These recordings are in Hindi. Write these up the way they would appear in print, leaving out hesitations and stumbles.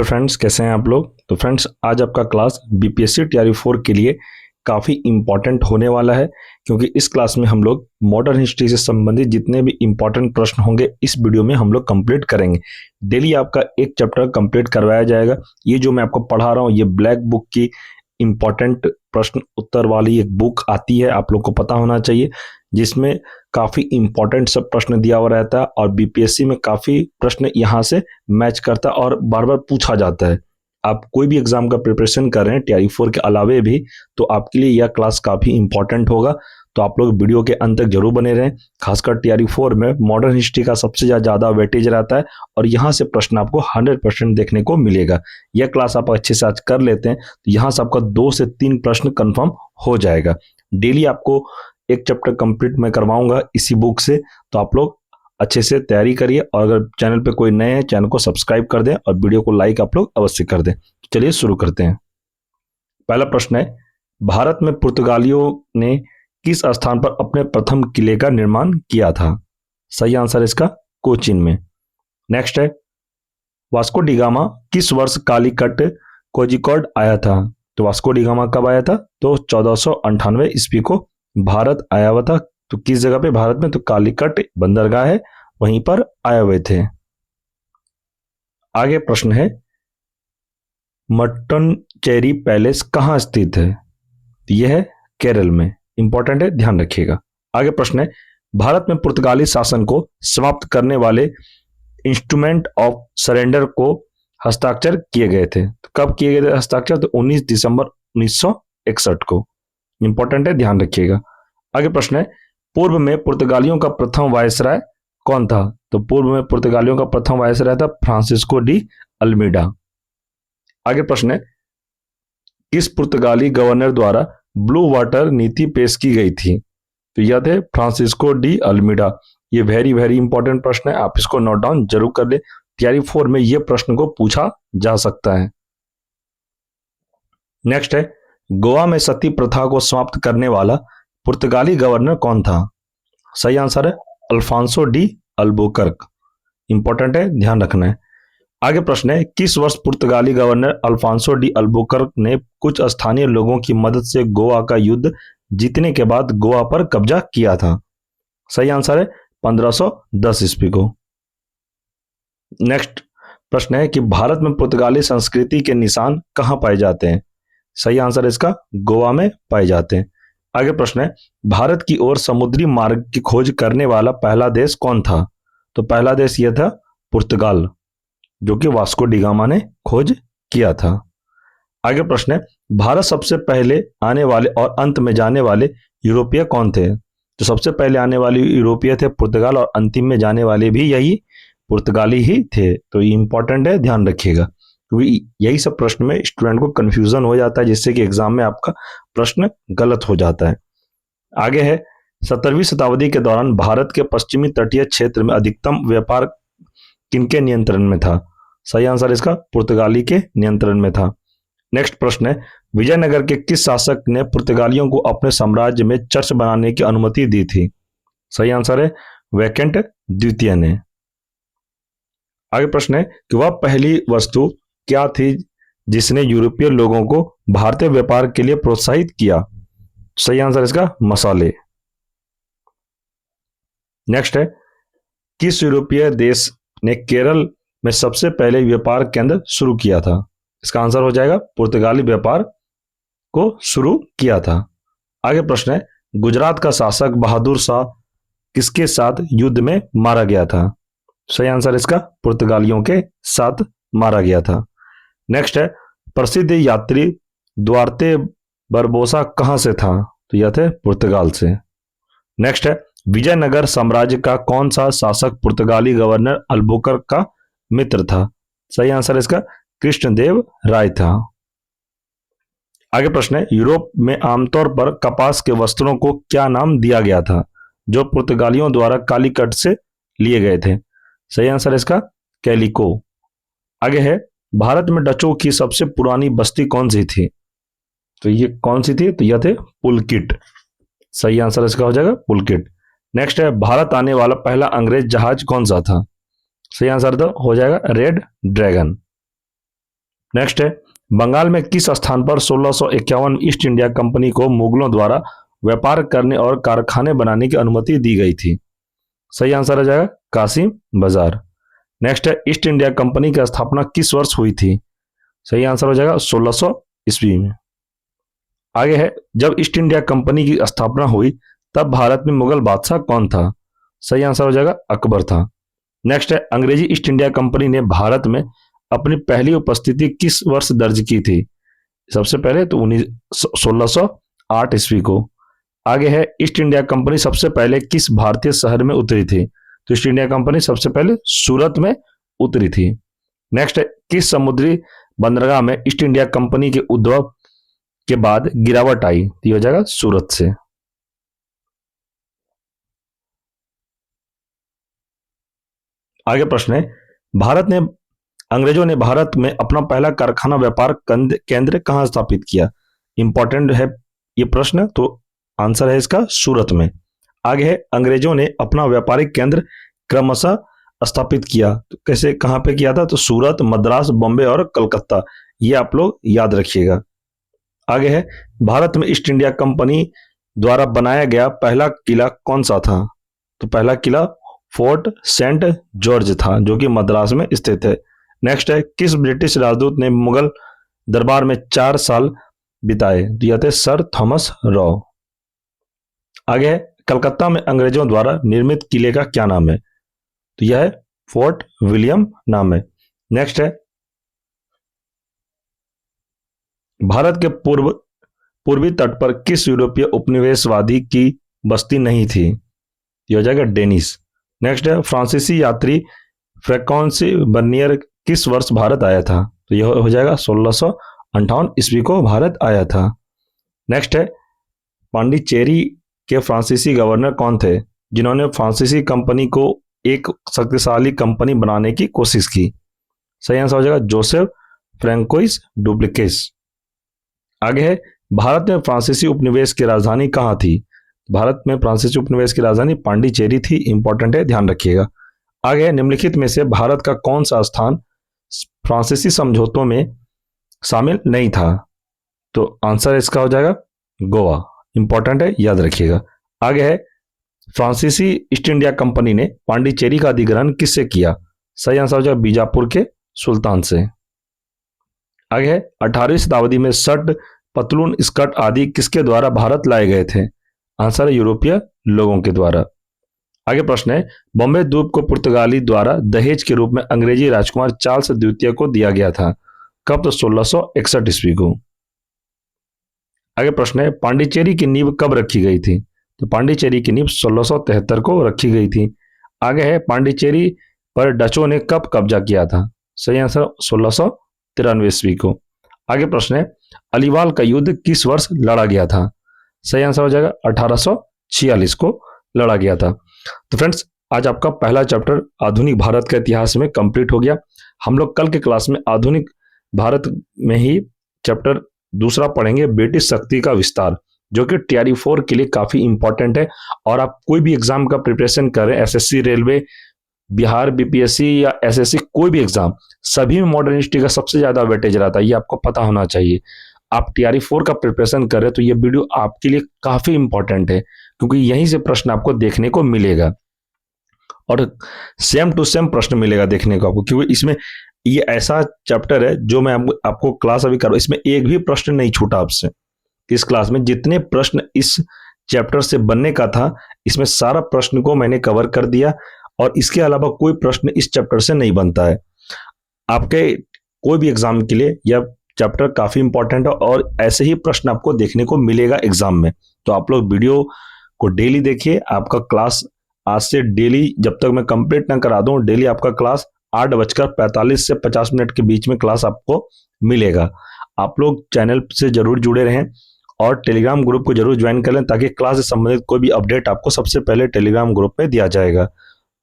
हेलो फ्रेंड्स, कैसे हैं आप लोग। तो फ्रेंड्स, आज आपका क्लास बीपीएससी टीआरई 4 के लिए काफ़ी इंपॉर्टेंट होने वाला है, क्योंकि इस क्लास में हम लोग मॉडर्न हिस्ट्री से संबंधित जितने भी इंपॉर्टेंट प्रश्न होंगे इस वीडियो में हम लोग कंप्लीट करेंगे। डेली आपका एक चैप्टर कंप्लीट करवाया जाएगा। ये जो मैं आपको पढ़ा रहा हूँ ये ब्लैक बुक की इंपॉर्टेंट प्रश्न उत्तर वाली एक बुक आती है, आप लोग को पता होना चाहिए, जिसमें काफ़ी इंपॉर्टेंट सब प्रश्न दिया हुआ रहता है और बीपीएससी में काफ़ी प्रश्न यहाँ से मैच करता है और बार बार पूछा जाता है। आप कोई भी एग्जाम का प्रिपरेशन कर रहे हैं टीआरई 4 के अलावे भी, तो आपके लिए यह क्लास काफ़ी इंपॉर्टेंट होगा। तो आप लोग वीडियो के अंत तक जरूर बने रहें। खासकर टीआरई 4 में मॉडर्न हिस्ट्री का सबसे ज़्यादा वेटेज रहता है और यहाँ से प्रश्न आपको 100% देखने को मिलेगा। यह क्लास आप अच्छे से आज कर लेते हैं तो यहाँ से आपका 2 से 3 प्रश्न कन्फर्म हो जाएगा। डेली आपको एक चैप्टर कंप्लीट मैं करवाऊंगा इसी बुक से, तो आप लोग अच्छे से तैयारी करिए। और अगर चैनल पे कोई नए हैं, चैनल को सब्सक्राइब कर दें और वीडियो को लाइक आप लोग अवश्य कर दें। चलिए शुरू करते हैं। पहला प्रश्न है, भारत में पुर्तगालियों ने किस स्थान पर अपने प्रथम किले का निर्माण किया था? सही आंसर इसका कोचीन में। नेक्स्ट है, वास्को डी गामा किस वर्ष कालीकट कोझिकोड आया था? तो वास्को डी गामा कब आया था? तो 1498 ईस्वी को भारत आया हुआ था। तो किस जगह पे भारत में? तो कालीकट बंदरगाह है, वहीं पर आए हुए थे। आगे प्रश्न है, मट्टनचेरी पैलेस कहाँ स्थित है? यह है केरल में। इंपॉर्टेंट है, ध्यान रखिएगा। आगे प्रश्न है, भारत में पुर्तगाली शासन को समाप्त करने वाले इंस्ट्रूमेंट ऑफ सरेंडर को हस्ताक्षर किए गए थे। तो कब किए गए थे हस्ताक्षर? तो 19 दिसंबर 1961 को। इंपॉर्टेंट है, ध्यान रखिएगा। आगे प्रश्न है, पूर्व में पुर्तगालियों का प्रथम वायसराय कौन था? तो पूर्व में पुर्तगालियों का प्रथम वायसराय था फ्रांसिस्को डी अल्मीडा। आगे प्रश्न है, किस पुर्तगाली गवर्नर द्वारा ब्लू वाटर नीति पेश की गई थी? तो यह थे फ्रांसिस्को डी अल्मीडा। ये वेरी वेरी इंपॉर्टेंट प्रश्न है, आप इसको नोट डाउन जरूर कर ले। टीआरई 4 में यह प्रश्न को पूछा जा सकता है। नेक्स्ट है, गोवा में सती प्रथा को समाप्त करने वाला पुर्तगाली गवर्नर कौन था? सही आंसर है अल्फांसो डी अल्बुकर्क। इंपॉर्टेंट है, ध्यान रखना है। आगे प्रश्न है, किस वर्ष पुर्तगाली गवर्नर अल्फांसो डी अल्बुकर्क ने कुछ स्थानीय लोगों की मदद से गोवा का युद्ध जीतने के बाद गोवा पर कब्जा किया था? सही आंसर है 1510 ईस्वी को। नेक्स्ट प्रश्न है कि भारत में पुर्तगाली संस्कृति के निशान कहाँ पाए जाते हैं? सही आंसर इसका गोवा में पाए जाते हैं। आगे प्रश्न है, भारत की ओर समुद्री मार्ग की खोज करने वाला पहला देश कौन था? तो पहला देश यह था पुर्तगाल, जो कि वास्को डी गामा ने खोज किया था। आगे प्रश्न है, भारत सबसे पहले आने वाले और अंत में जाने वाले यूरोपीय कौन थे? तो सबसे पहले आने वाले यूरोपीय थे पुर्तगाल और अंतिम में जाने वाले भी यही पुर्तगाली ही थे। तो ये इंपॉर्टेंट है, ध्यान रखिएगा, क्योंकि यही सब प्रश्न में स्टूडेंट को कंफ्यूजन हो जाता है, जिससे कि एग्जाम में आपका प्रश्न गलत हो जाता है। आगे है, 17वीं शताब्दी के दौरान भारत के पश्चिमी तटीय क्षेत्र में अधिकतम व्यापार किनके नियंत्रण में था? सही आंसर इसका पुर्तगाली के नियंत्रण में था। नेक्स्ट प्रश्न है, विजयनगर के किस शासक ने पुर्तगालियों को अपने साम्राज्य में चर्च बनाने की अनुमति दी थी? सही आंसर है वेकेंट द्वितीय ने। आगे प्रश्न है कि वह पहली वस्तु क्या थी जिसने यूरोपीय लोगों को भारतीय व्यापार के लिए प्रोत्साहित किया? सही आंसर इसका मसाले। नेक्स्ट है, किस यूरोपीय देश ने केरल में सबसे पहले व्यापार केंद्र शुरू किया था? इसका आंसर हो जाएगा पुर्तगाली व्यापार को शुरू किया था। आगे प्रश्न है, गुजरात का शासक बहादुर शाह किसके साथ युद्ध में मारा गया था? सही आंसर इसका पुर्तगालियों के साथ मारा गया था। नेक्स्ट है, प्रसिद्ध यात्री द्वारते बरबोसा कहां से था? तो यह थे पुर्तगाल से। नेक्स्ट है, विजयनगर साम्राज्य का कौन सा शासक पुर्तगाली गवर्नर अल्बुकर्क का मित्र था? सही आंसर इसका कृष्णदेव राय था। आगे प्रश्न है, यूरोप में आमतौर पर कपास के वस्त्रों को क्या नाम दिया गया था जो पुर्तगालियों द्वारा कालीकट से लिए गए थे? सही आंसर इसका कैलिको। आगे है, भारत में डचों की सबसे पुरानी बस्ती कौन सी थी? तो ये कौन सी थी? तो यह थे पुलकिट। सही आंसर इसका हो जाएगा पुलकिट। नेक्स्ट है, भारत आने वाला पहला अंग्रेज जहाज कौन सा था? सही आंसर तो हो जाएगा रेड ड्रैगन। नेक्स्ट है, बंगाल में किस स्थान पर 1651 ईस्ट इंडिया कंपनी को मुगलों द्वारा व्यापार करने और कारखाने बनाने की अनुमति दी गई थी? सही आंसर आ जाएगा कासिम बाजार। नेक्स्ट है, ईस्ट इंडिया कंपनी की स्थापना किस वर्ष हुई थी? सही आंसर हो जाएगा 1600 ईस्वी में। आगे है, जब ईस्ट इंडिया कंपनी की स्थापना हुई तब भारत में मुगल बादशाह कौन था? सही आंसर हो जाएगा अकबर था। नेक्स्ट है, अंग्रेजी ईस्ट इंडिया कंपनी ने भारत में अपनी पहली उपस्थिति किस वर्ष दर्ज की थी? सबसे पहले तो 1608 ईस्वी को। आगे है, ईस्ट इंडिया कंपनी सबसे पहले किस भारतीय शहर में उतरी थी? तो ईस्ट इंडिया कंपनी सबसे पहले सूरत में उतरी थी। नेक्स्ट है, किस समुद्री बंदरगाह में ईस्ट इंडिया कंपनी के उद्भव के बाद गिरावट आई? तो ये हो जाएगा सूरत से। आगे प्रश्न है, अंग्रेजों ने भारत में अपना पहला कारखाना व्यापार केंद्र कहां स्थापित किया? इंपॉर्टेंट है ये प्रश्न, तो आंसर है इसका सूरत में। आगे है, अंग्रेजों ने अपना व्यापारिक केंद्र क्रमशः स्थापित किया, तो कैसे कहां पे किया था? तो सूरत, मद्रास, बॉम्बे और कलकत्ता, ये आप लोग याद रखिएगा। आगे है, भारत में ईस्ट इंडिया कंपनी द्वारा बनाया गया पहला किला कौन सा था? तो पहला किला फोर्ट सेंट जॉर्ज था, जो कि मद्रास में स्थित है। नेक्स्ट है, किस ब्रिटिश राजदूत ने मुगल दरबार में 4 साल बिताए? तो यह थे सर थॉमस रॉ। आगे है, कलकत्ता में अंग्रेजों द्वारा निर्मित किले का क्या नाम है? तो यह है फोर्ट विलियम नाम है। नेक्स्ट है, भारत के पूर्वी तट पर किस यूरोपीय उपनिवेशवादी की बस्ती नहीं थी? यह हो जाएगा डेनिस। नेक्स्ट है, फ्रांसीसी यात्री फ्रैंकोइस बर्नियर किस वर्ष भारत आया था? तो यह हो जाएगा 1658 ईस्वी को भारत आया था। नेक्स्ट है, पांडिचेरी के फ्रांसीसी गवर्नर कौन थे जिन्होंने फ्रांसीसी कंपनी को एक शक्तिशाली कंपनी बनाने की कोशिश की? सही आंसर हो जाएगा जोसेफ फ्रैंकोइस डुप्लिकेस। आगे है, भारत में फ्रांसीसी उपनिवेश की राजधानी कहाँ थी? भारत में फ्रांसीसी उपनिवेश की राजधानी पांडिचेरी थी। इंपॉर्टेंट है, ध्यान रखिएगा। आगे है, निम्नलिखित में से भारत का कौन सा स्थान फ्रांसीसी समझौतों में शामिल नहीं था? तो आंसर इसका हो जाएगा गोवा। इंपॉर्टेंट है, याद रखिएगा। आगे है, फ्रांसीसी ईस्ट इंडिया कंपनी ने पांडिचेरी का अधिग्रहण किससे किया? सही आंसर हो जाएगा बीजापुर के सुल्तान से। आगे है, 18वीं शताब्दी में शर्ट, पतलून, स्कर्ट आदि किसके द्वारा भारत लाए गए थे? आंसर है यूरोपीय लोगों के द्वारा। आगे प्रश्न है, बॉम्बे द्वीप को पुर्तगाली द्वारा दहेज के रूप में अंग्रेजी राजकुमार चार्ल्स द्वितीय को दिया गया था। कब? तो 1661 ईस्वी को। आगे प्रश्न है, पांडिचेरी की नींव कब रखी गई थी? तो पांडिचेरी की नींव 1673 को रखी गई थी। आगे है, पांडिचेरी पर डचों ने कब कब्जा किया था? सही आंसर 1693 ईस्वी को। आगे प्रश्न है, अलीवाल का युद्ध किस वर्ष लड़ा गया था? सही आंसर हो जाएगा 1846 को लड़ा गया था। तो फ्रेंड्स, आज आपका पहला चैप्टर आधुनिक भारत का इतिहास में कंप्लीट हो गया। हम लोग कल के क्लास में आधुनिक भारत में ही चैप्टर दूसरा पढ़ेंगे, ब्रिटिश शक्ति का विस्तार, जो कि टीआरई 4 के लिए काफी इंपॉर्टेंट है। और आप कोई भी एग्जाम का प्रिपरेशन कर रहे हैं, एसएससी, रेलवे, बिहार बीपीएससी या एसएससी, कोई भी एग्जाम, सभी में मॉडर्न हिस्ट्री का सबसे ज्यादा वेटेज रहता है, ये आपको पता होना चाहिए। आप टीआरई 4 का प्रिपरेशन कर रहे हैं तो ये वीडियो आपके लिए काफी इंपॉर्टेंट है, क्योंकि यहीं से प्रश्न आपको देखने को मिलेगा और सेम टू सेम प्रश्न मिलेगा देखने को आपको, क्योंकि इसमें ये ऐसा चैप्टर है जो मैं आपको क्लास अभी कर रहा हूं, इसमें एक भी प्रश्न नहीं छूटा आपसे। इस क्लास में जितने प्रश्न इस चैप्टर से बनने का था, इसमें सारा प्रश्न को मैंने कवर कर दिया और इसके अलावा कोई प्रश्न इस चैप्टर से नहीं बनता है। आपके कोई भी एग्जाम के लिए यह चैप्टर काफी इंपॉर्टेंट है और ऐसे ही प्रश्न आपको देखने को मिलेगा एग्जाम में। तो आप लोग वीडियो को डेली देखिए। आपका क्लास आज से डेली, जब तक मैं कंप्लीट ना करा दूं, डेली आपका क्लास 8:45 से 50 मिनट के बीच में क्लास आपको मिलेगा। आप लोग चैनल से जरूर जुड़े रहें और टेलीग्राम ग्रुप को जरूर ज्वाइन कर लें, ताकि क्लास से संबंधित कोई भी अपडेट आपको सबसे पहले टेलीग्राम ग्रुप में दिया जाएगा।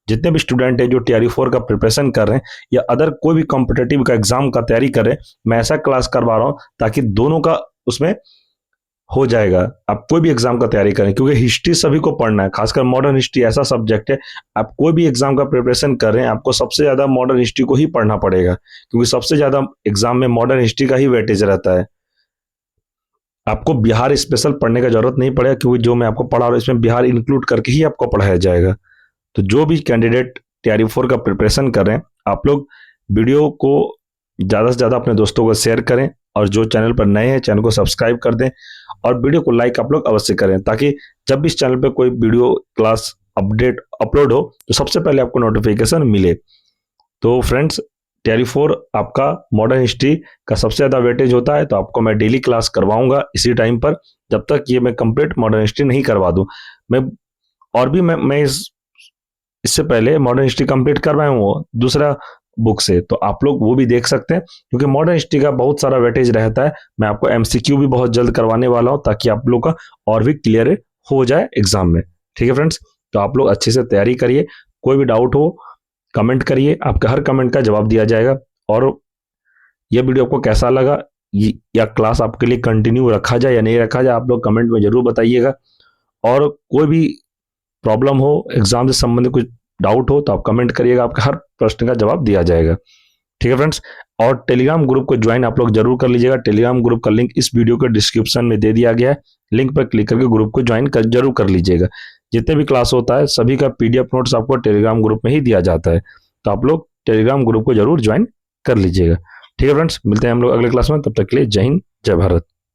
जितने भी स्टूडेंट हैं जो टीआरई 4 का प्रिपरेशन कर रहे हैं या अदर कोई भी कॉम्पिटेटिव का एग्जाम का तैयारी कर रहे हैं, मैं ऐसा क्लास करवा रहा हूं ताकि दोनों का उसमें हो जाएगा। आप कोई भी एग्जाम का तैयारी करें, क्योंकि हिस्ट्री सभी को पढ़ना है, खासकर मॉडर्न हिस्ट्री ऐसा सब्जेक्ट है, आप कोई भी एग्जाम का प्रिपरेशन कर रहे हैं आपको सबसे ज्यादा मॉडर्न हिस्ट्री को ही पढ़ना पड़ेगा, क्योंकि सबसे ज्यादा एग्जाम में मॉडर्न हिस्ट्री का ही वेटेज रहता है। आपको बिहार स्पेशल पढ़ने का जरूरत नहीं पड़ेगा, क्योंकि जो मैं आपको पढ़ा रहा हूँ इसमें बिहार इंक्लूड करके ही आपको पढ़ाया जाएगा। तो जो भी कैंडिडेट टीआरई 4 का प्रिपरेशन कर रहे हैं, आप लोग वीडियो को ज़्यादा से ज़्यादा अपने दोस्तों को शेयर करें, और जो चैनल पर नए हैं चैनल को सब्सक्राइब कर दें, और वीडियो को लाइक आप लोग अवश्य करें, ताकि जब भी इस चैनल पर कोई वीडियो क्लास अपडेट अपलोड हो तो सबसे पहले आपको नोटिफिकेशन मिले। तो फ्रेंड्स, टीआरई 4 आपका मॉडर्न हिस्ट्री का सबसे ज़्यादा वेटेज होता है, तो आपको मैं डेली क्लास करवाऊंगा इसी टाइम पर, जब तक ये मैं कंप्लीट मॉडर्न हिस्ट्री नहीं करवा दूं। मैं और भी मैं इससे पहले मॉडर्न हिस्ट्री कंप्लीट करवाया हूँ दूसरा बुक से, तो आप लोग वो भी देख सकते हैं, क्योंकि मॉडर्न हिस्ट्री का बहुत सारा वेटेज रहता है। मैं आपको एमसीक्यू भी बहुत जल्द करवाने वाला हूँ, ताकि आप लोग का और भी क्लियर हो जाए एग्जाम में। ठीक है फ्रेंड्स, तो आप लोग अच्छे से तैयारी करिए, कोई भी डाउट हो कमेंट करिए, आपका हर कमेंट का जवाब दिया जाएगा। और यह वीडियो आपको कैसा लगा, या क्लास आपके लिए कंटिन्यू रखा जाए या नहीं रखा जाए, आप लोग कमेंट में जरूर बताइएगा। और कोई भी प्रॉब्लम हो, एग्जाम से संबंधित कुछ डाउट हो, तो आप कमेंट करिएगा, आपका हर प्रश्न का जवाब दिया जाएगा। ठीक है फ्रेंड्स, और टेलीग्राम ग्रुप को ज्वाइन आप लोग जरूर कर लीजिएगा। टेलीग्राम ग्रुप का लिंक इस वीडियो के डिस्क्रिप्शन में दे दिया गया है, लिंक पर क्लिक करके ग्रुप को ज्वाइन जरूर कर लीजिएगा। जितने भी क्लास होता है सभी का पीडीएफ नोट्स आपको टेलीग्राम ग्रुप में ही दिया जाता है, तो आप लोग टेलीग्राम ग्रुप को जरूर ज्वाइन कर लीजिएगा। ठीक है फ्रेंड्स, मिलते हैं हम लोग अगले क्लास में, तब तक के लिए जय हिंद जय भारत।